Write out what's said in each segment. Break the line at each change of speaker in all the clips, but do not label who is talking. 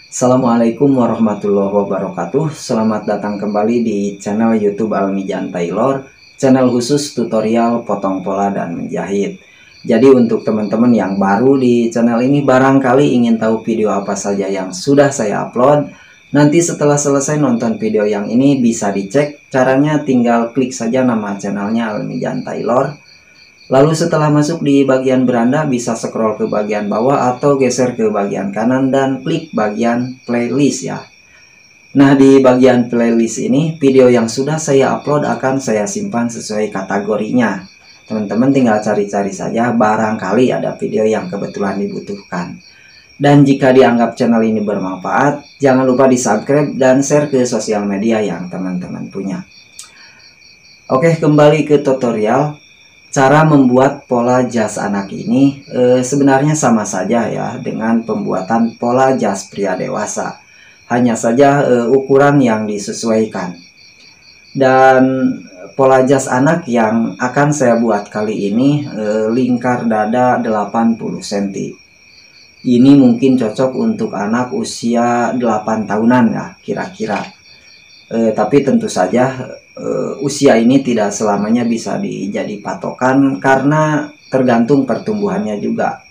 Assalamualaikum warahmatullahi wabarakatuh. Selamat datang kembali di channel YouTube Almijan Tailor, channel khusus tutorial potong pola dan menjahit. Jadi untuk teman-teman yang baru di channel ini, barangkali ingin tahu video apa saja yang sudah saya upload, nanti setelah selesai nonton video yang ini bisa dicek. Caranya tinggal klik saja nama channelnya Almijan Tailor. Lalu setelah masuk di bagian beranda, bisa scroll ke bagian bawah atau geser ke bagian kanan dan klik bagian playlist ya. Nah, di bagian playlist ini video yang sudah saya upload akan saya simpan sesuai kategorinya. Teman-teman tinggal cari-cari saja, barangkali ada video yang kebetulan dibutuhkan. Dan jika dianggap channel ini bermanfaat, jangan lupa di subscribe dan share ke sosial media yang teman-teman punya. Oke, kembali ke tutorial. Cara membuat pola jas anak ini sebenarnya sama saja ya dengan pembuatan pola jas pria dewasa. Hanya saja ukuran yang disesuaikan. Dan pola jas anak yang akan saya buat kali ini lingkar dada 80 cm. Ini mungkin cocok untuk anak usia 8 tahunan ya kira-kira. Tapi tentu saja usia ini tidak selamanya bisa dijadi patokan karena tergantung pertumbuhannya juga.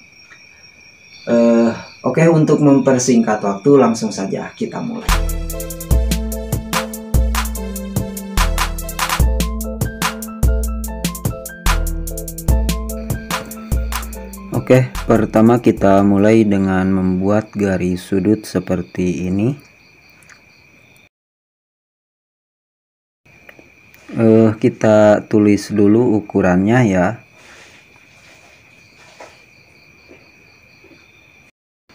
Oke, untuk mempersingkat waktu langsung saja kita mulai. Oke, pertama kita mulai dengan membuat garis sudut seperti ini. Kita tulis dulu ukurannya ya.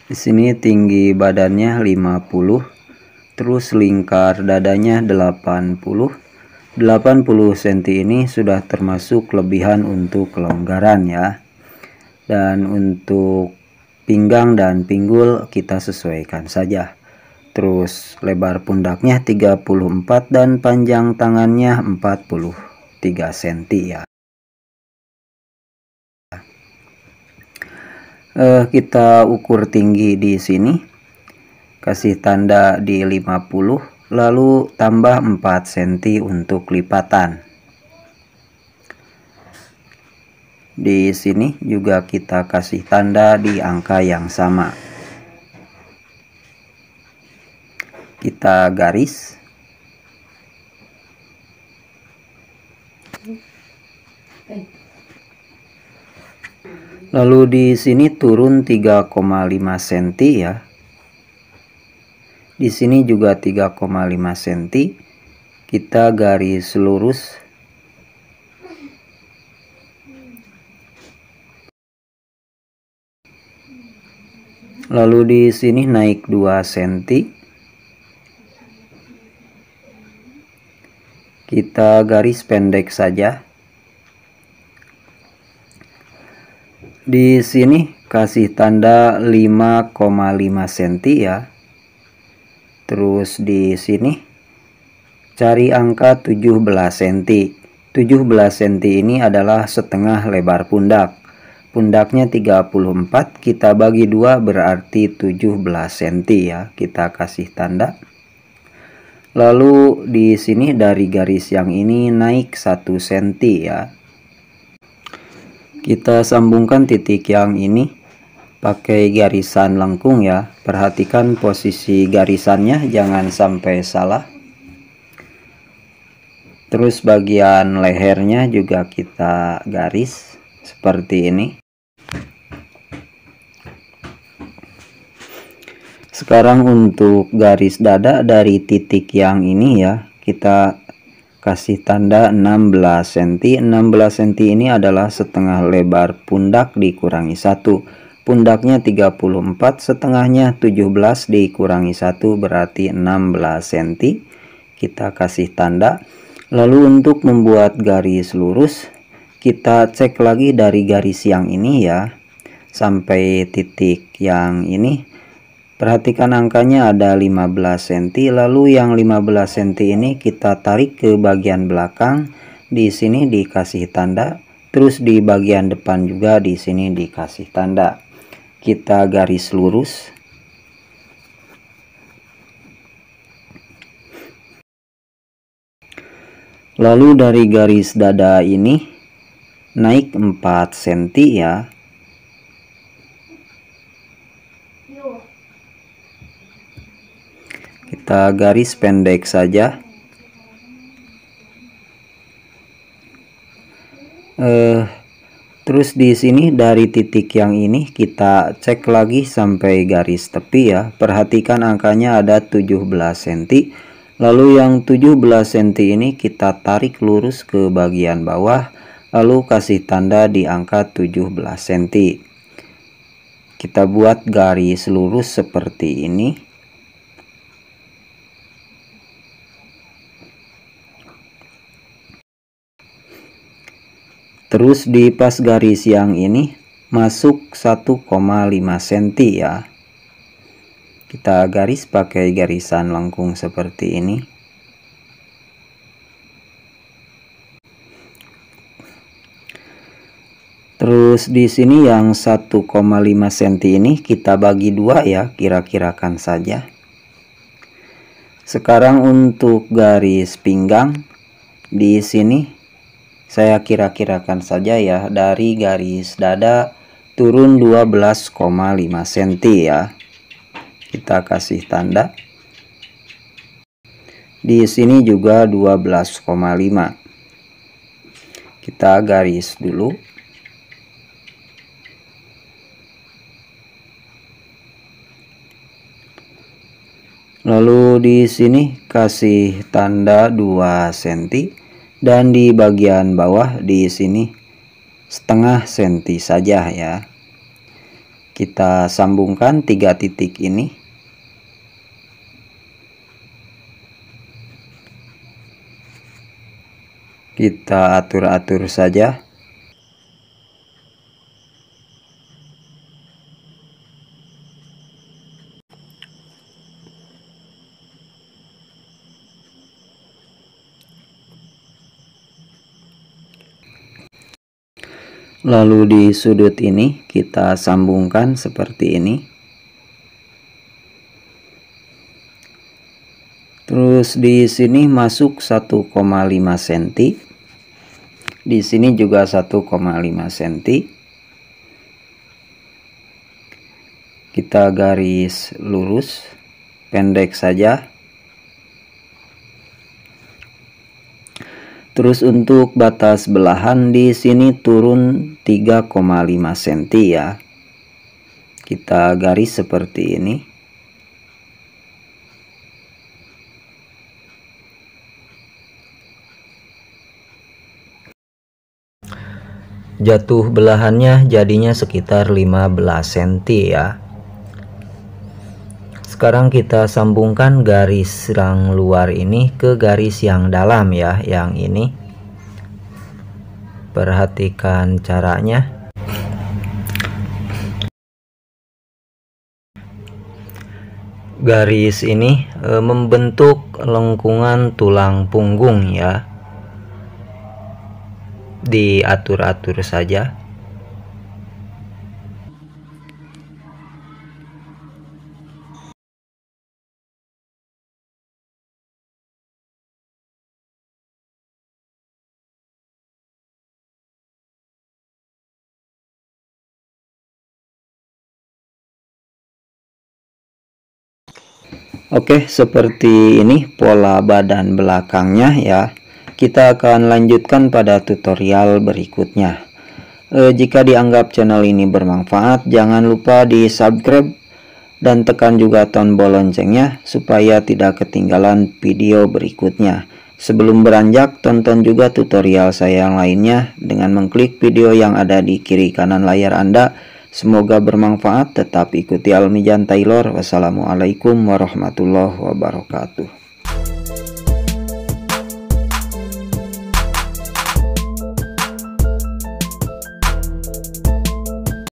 Di sini tinggi badannya 50, terus lingkar dadanya 80. 80 cm ini sudah termasuk kelebihan untuk kelonggaran ya. Dan untuk pinggang dan pinggul kita sesuaikan saja. Terus lebar pundaknya 34 dan panjang tangannya 43 cm ya. Kita ukur tinggi di sini. Kasih tanda di 50, lalu tambah 4 cm untuk lipatan. Di sini juga kita kasih tanda di angka yang sama. Kita garis. Lalu di sini turun 3,5 cm ya. Di sini juga 3,5 cm. Kita garis lurus. Lalu di sini naik 2 cm. Kita garis pendek saja. Di sini kasih tanda 5,5 cm ya. Terus di sini cari angka 17 cm. 17 cm ini adalah setengah lebar pundak. Pundaknya 34, kita bagi 2 berarti 17 cm ya. Kita kasih tanda. Lalu di sini dari garis yang ini naik 1 cm ya. Kita sambungkan titik yang ini pakai garisan lengkung ya. Perhatikan posisi garisannya jangan sampai salah. Terus bagian lehernya juga kita garis seperti ini. Sekarang untuk garis dada dari titik yang ini ya, kita kasih tanda 16 cm. 16 cm ini adalah setengah lebar pundak dikurangi 1. Pundaknya 34, setengahnya 17 dikurangi 1 berarti 16 cm. Kita kasih tanda. Lalu untuk membuat garis lurus, kita cek lagi dari garis yang ini ya, sampai titik yang ini. Perhatikan angkanya ada 15 cm. Lalu yang 15 cm ini kita tarik ke bagian belakang. Di sini dikasih tanda. Terus di bagian depan juga di sini dikasih tanda. Kita garis lurus. Lalu dari garis dada ini naik 4 cm ya. Kita garis pendek saja. Terus di sini dari titik yang ini kita cek lagi sampai garis tepi ya. Perhatikan angkanya ada 17 cm. Lalu yang 17 cm ini kita tarik lurus ke bagian bawah, lalu kasih tanda di angka 17 cm. Kita buat garis lurus seperti ini. Terus di pas garis yang ini masuk 1,5 cm ya. Kita garis pakai garisan lengkung seperti ini. Terus di sini yang 1,5 cm ini kita bagi dua ya, kira-kirakan saja. Sekarang untuk garis pinggang di sini saya kira-kirakan saja ya, dari garis dada turun 12,5 cm ya. Kita kasih tanda. Di sini juga 12,5. Kita garis dulu. Lalu di sini kasih tanda 2 cm. Dan di bagian bawah di sini setengah senti saja ya. Kita sambungkan 3 titik ini. Kita atur-atur saja. Lalu di sudut ini kita sambungkan seperti ini. Terus di sini masuk 1,5 cm. Di sini juga 1,5 cm. Kita garis lurus pendek saja. Terus untuk batas belahan di sini turun 3,5 cm ya. Kita garis seperti ini. Jatuh belahannya jadinya sekitar 15 cm ya. Sekarang kita sambungkan garis yang luar ini ke garis yang dalam ya, yang ini. Perhatikan caranya. Garis ini membentuk lengkungan tulang punggung ya. Diatur-atur saja. Oke, seperti ini pola badan belakangnya ya. Kita akan lanjutkan pada tutorial berikutnya. Jika dianggap channel ini bermanfaat, jangan lupa di subscribe dan tekan juga tombol loncengnya supaya tidak ketinggalan video berikutnya. Sebelum beranjak, tonton juga tutorial saya yang lainnya dengan mengklik video yang ada di kiri kanan layar Anda. Semoga bermanfaat. Tetap ikuti Almijan Taylor. Wassalamualaikum warahmatullahi wabarakatuh.